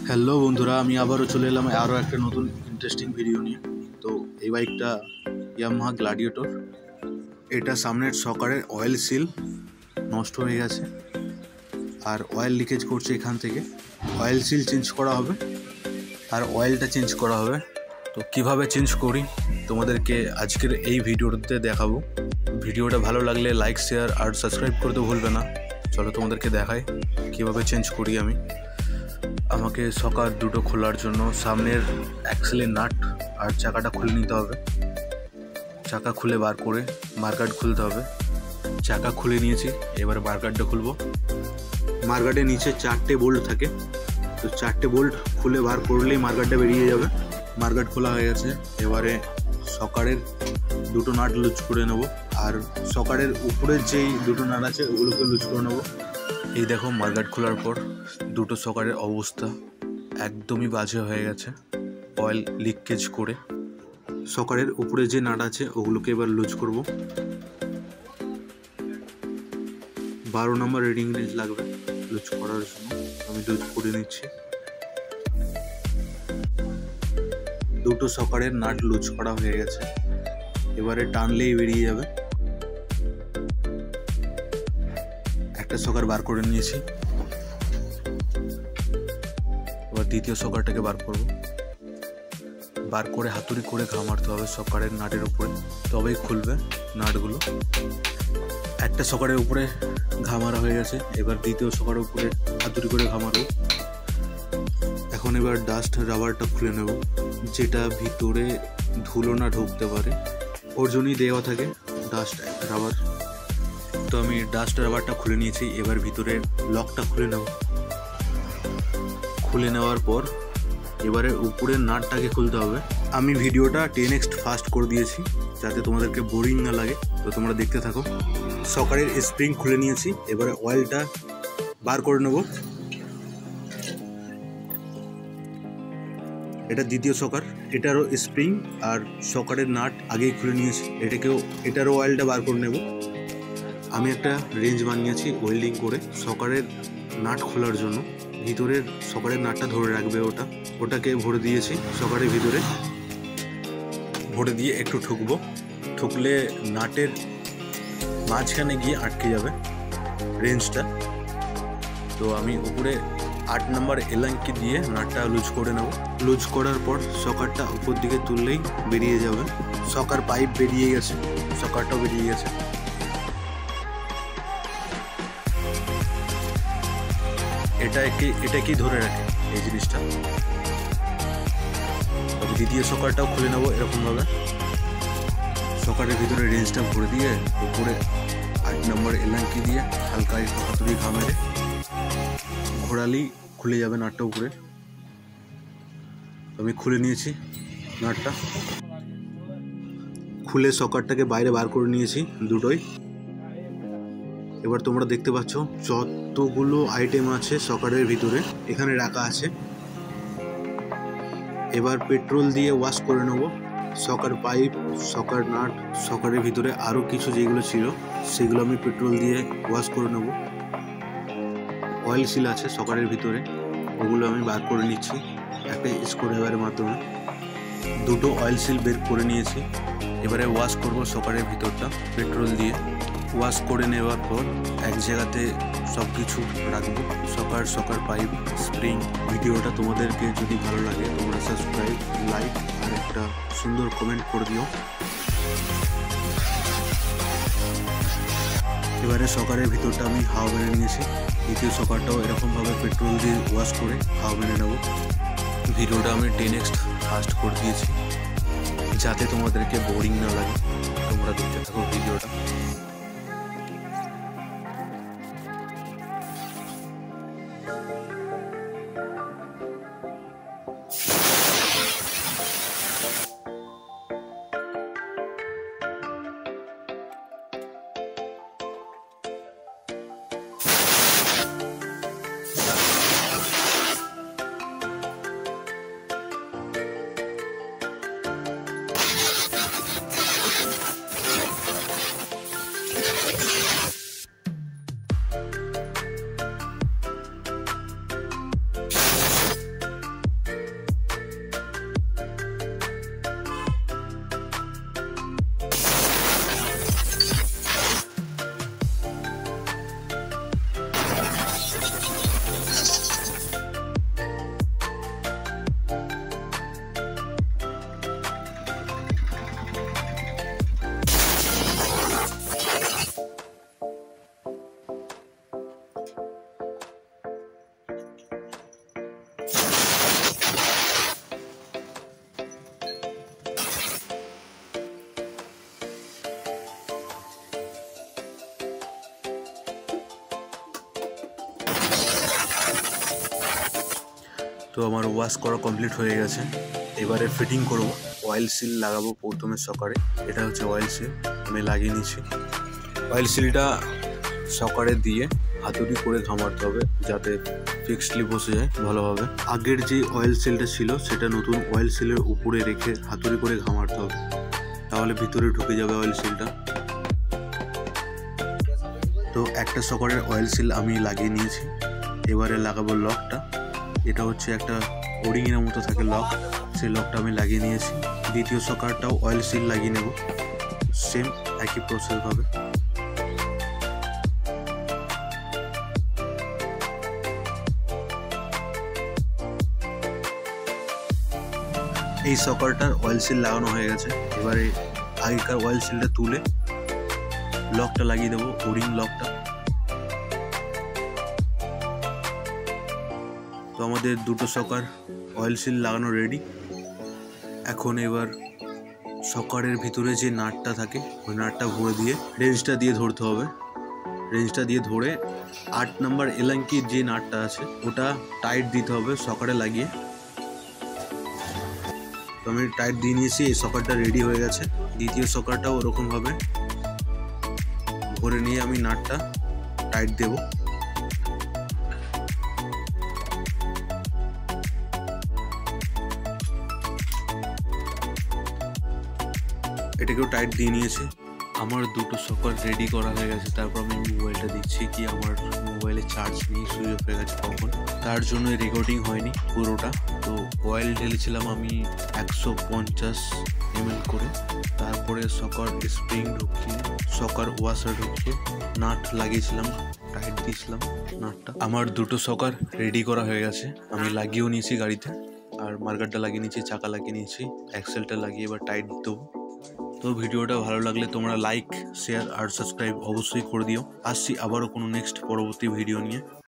Hello বন্ধুরা, আমি আবারও চলে এলাম আরও একটা নতুন ইন্টারেস্টিং ভিডিও নিয়ে। তো এই বাইকটা ইয়ামাহা গ্ল্যাডিয়েটর। এটা সামনের সকারের অয়েল সিল নষ্ট হয়ে গেছে আর অয়েল লিকেজ করছে এখান থেকে। অয়েল সিল চেঞ্জ করা হবে আর অয়েলটা চেঞ্জ করা হবে। তো কিভাবে চেঞ্জ করি তোমাদেরকে আজকের এই ভিডিওতে দেখাবো। ভিডিওটা ভালো লাগলে লাইক, শেয়ার আর সাবস্ক্রাইব করতে ভুলবে না। চলো তোমাদেরকে দেখাই কিভাবে চেঞ্জ করি আমি। আমাকে সকার দুটো খোলার জন্য সামনের অ্যাক্সেলের নাট আর চাকাটা খুলে নিতে হবে। চাকা খুলে বার করে মার্কাট খুলতে হবে। চাকা খুলে নিয়েছি, এবারে মার্কাটটা খুলবো। মার্কাটের নিচে 4টে বোল্ট থাকে, তো 4টে বোল্ট খুলে বার করলেই মার্কাটটা বেরিয়ে যাবে। মার্কাট খোলা হয়ে গেছে, এবারে সকারের দুটো নাট লুজ করে নেব আর সকারের উপরের যেই দুটো নাট আছে ওগুলোকে লুজ করে নেব। এই দেখো মার্কাট খোলার পর দুটো সকারের অবস্থা একদমই বাজে হয়ে গেছে, অয়েল লিকেজ করে। সকারের উপরে যে নাট আছে ওগুলোকে এবার লুজ করব। 12 নম্বর রিডিং রেঞ্জ লাগবে লুজ করার জন্য, আমি লুজ করে নিচ্ছি। দুটো সকারের নাট লুজ করা হয়ে গেছে, এবারে টানলেই বেরিয়ে যাবে। একটা সকার বার করে নিয়েছি, এবার দ্বিতীয় সকারটাকে বার করব। বার করে হাতুড়ি করে ঘা মারতে হবে সকারের নাটের উপরে, তবেই খুলবে নাটগুলো। একটা সকারের উপরে ঘা মারা হয়ে গেছে, এবার দ্বিতীয় সকারের উপরে হাতুড়ি করে ঘা মারব। এখন এবার ডাস্ট রাবারটা খুলে নেব, যেটা ভিতরে ধুলো না ঢুকতে পারে ওর জন্যই দেওয়া থাকে ডাস্ট রাবার। তো আমি ডাস্ট রাবারটা খুলে নিয়েছি, এবার ভিতরে লকটা খুলে নেব। খুলে নেওয়ার পর এবারে উপরের নাটটাকে খুলতে হবে। আমি ভিডিওটা 10x ফাস্ট করে দিয়েছি যাতে তোমাদেরকে বোরিং না লাগে, তো তোমরা দেখতে থাকো। সকারের স্প্রিং খুলে নিয়েছি, এবারে অয়েলটা বার করে নেব। এটা দ্বিতীয় সকার, এটারও স্প্রিং আর সকারের নাট আগেই খুলে নিয়েছি, এটারও অয়েলটা বার করে নেব। আমি একটা রেঞ্জ বানিয়েছি ওয়েল্ডিং করে সকারের নাট খোলার জন্য। ভিতরের সকারের নাটটা ধরে রাখবে, ওটাকে ভরে দিয়েছি সকারের ভিতরে। ভরে দিয়ে একটু ঠুকবো, ঠুকলে নাটের মাঝখানে গিয়ে আটকে যাবে রেঞ্জটা। তো আমি উপরে 8 নম্বর এলাঙ্কি দিয়ে নাটটা লুজ করে নেব। লুজ করার পর সকারটা উপর দিকে তুললেই বেরিয়ে যাবে। সকার পাইপ বেরিয়ে গেছে, সকারটাও বেরিয়ে গেছে। এটা কি ধরে রাখে এই জিনিসটা। তবে দ্বিতীয় সকারটাও খুলে নেবো এরকমভাবে। সকারের ভিতরে রেঞ্জটা ভরে দিয়ে উপরে 8 নম্বর এলাঙ্কি দিয়ে হালকা একটু হাতুড়ি ঘা মেরে ঘোরালেই খুলে যাবে নাটটা উপরে। আমি খুলে নিয়েছি নাটটা, খুলে সকারটাকে বাইরে বার করে নিয়েছি দুটোই। এবার তোমরা দেখতে পাচ্ছ যতগুলো আইটেম আছে সকারের ভিতরে এখানে রাখা আছে। এবার পেট্রোল দিয়ে ওয়াশ করে নেব সকার পাইপ, সকার নাট, সকারের ভিতরে আরও কিছু যেগুলো ছিল সেগুলো আমি পেট্রোল দিয়ে ওয়াশ করে নেব। অয়েল সিল আছে সকারের ভিতরে, ওগুলো আমি বার করে নিচ্ছি একটা স্ক্রুড্রাইভারের মাধ্যমে। দুটো অয়েল সিল বের করে নিয়েছি, এবারে ওয়াশ করব সকারের ভিতরটা পেট্রোল দিয়ে। ওয়াশ করে নেওয়ার পর এক জায়গাতে সব কিছু রাখবো, সকার পাইপ, স্প্রিং। ভিডিওটা তোমাদেরকে যদি ভালো লাগে তোমরা সাবস্ক্রাইব, লাইক আর একটা সুন্দর কমেন্ট করে দিও। এবারে সকারের ভিতরটা আমি হাওয়া মেরে নিয়েছি। দ্বিতীয় সকারটাও এরকমভাবে পেট্রোল দিয়ে ওয়াশ করে হাওয়া মেরে নেব। ভিডিওটা আমি 10x ফাস্ট করে দিয়েছি যাতে তোমাদেরকে বোরিং না লাগে। তোমরা দেখতে থাকো ভিডিওটা। তো আমার ওয়াশ করা কমপ্লিট হয়ে গেছে। এবারে ফিটিং করব, অয়েল সিল লাগাবো প্রথমে সকারে। এটা হচ্ছে অয়েল সিল, আমি লাগিয়ে নিচ্ছি। অয়েল সিলটা সকারে দিয়ে হাতুড়ি করে ঘামাতে হবে যাতে ফিক্সডলি বসে যায় ভালোভাবে। আগের যে অয়েল সিলটা ছিল সেটা নতুন অয়েল সিলের উপরে রেখে হাতুড়ি করে ঘামাতে হবে, তাহলে ভিতরে ঢুকে যাবে অয়েল সিলটা। তো একটা সকারের অয়েল সিল আমি লাগিয়ে নিয়েছি। এবারে লাগাবো লকটা। এটা হচ্ছে একটা ওরিংয়ের মতো থাকে লক, সেই লকটা আমি লাগিয়ে নিয়েছি। দ্বিতীয় সকারটাও অয়েল সিল লাগিয়ে নেব, সেম একই প্রসেস হবে। এই সকারটার অয়েল সিল লাগানো হয়ে গেছে। এবারে আগেকার অয়েল সিলটা তুলে লকটা লাগিয়ে দেবো, ওরিং লকটা। তো আমাদের দুটো সকার অয়েল সিল লাগানো রেডি। এখন এবার সকারের ভিতরে যে নাটটা থাকে ওই নাটটা ভরে দিয়ে রেঞ্জটা দিয়ে ধরতে হবে। রেঞ্জটা দিয়ে ধরে 8 নাম্বার এলাঙ্কির যে নাটটা আছে ওটা টাইট দিতে হবে সকারে লাগিয়ে। তো আমি টাইট দিয়ে নিয়েছি, এই সকারটা রেডি হয়ে গেছে। দ্বিতীয় সকারটাও ওরকমভাবে ভরে নিয়ে আমি নাটটা টাইট দেব। এটাকেও টাইট দিয়ে নিয়েছি। আমার দুটো সকার রেডি করা হয়ে গেছে। তারপর আমি মোবাইলটা দিচ্ছি কি আমার মোবাইলে চার্জ নেই, সুইচ অফ হয়ে গেছে কখন, তার জন্য রেকর্ডিং হয়নি পুরোটা। তো অয়েল ঢেলেছিলাম আমি 150 ml করে, তারপরে সকার স্প্রিং ঢুকিয়ে সকার ওয়াশার ঢুকিয়ে নাট লাগিয়েছিলাম, টাইট দিয়েছিলাম নাটটা। আমার দুটো সকার রেডি করা হয়ে গেছে, আমি লাগিয়েও নিয়েছি গাড়িতে। আর মার্কারটা লাগিয়ে নিয়েছি, চাকা লাগিয়ে নিয়েছি, অ্যাক্সেলটা লাগিয়ে এবার টাইট দেবো। তো ভিডিওটা ভালো লাগলে তোমরা লাইক, শেয়ার আর সাবস্ক্রাইব অবশ্যই করে দিও। আসছি আবারও কোনো নেক্সট পরবর্তী ভিডিও নিয়ে।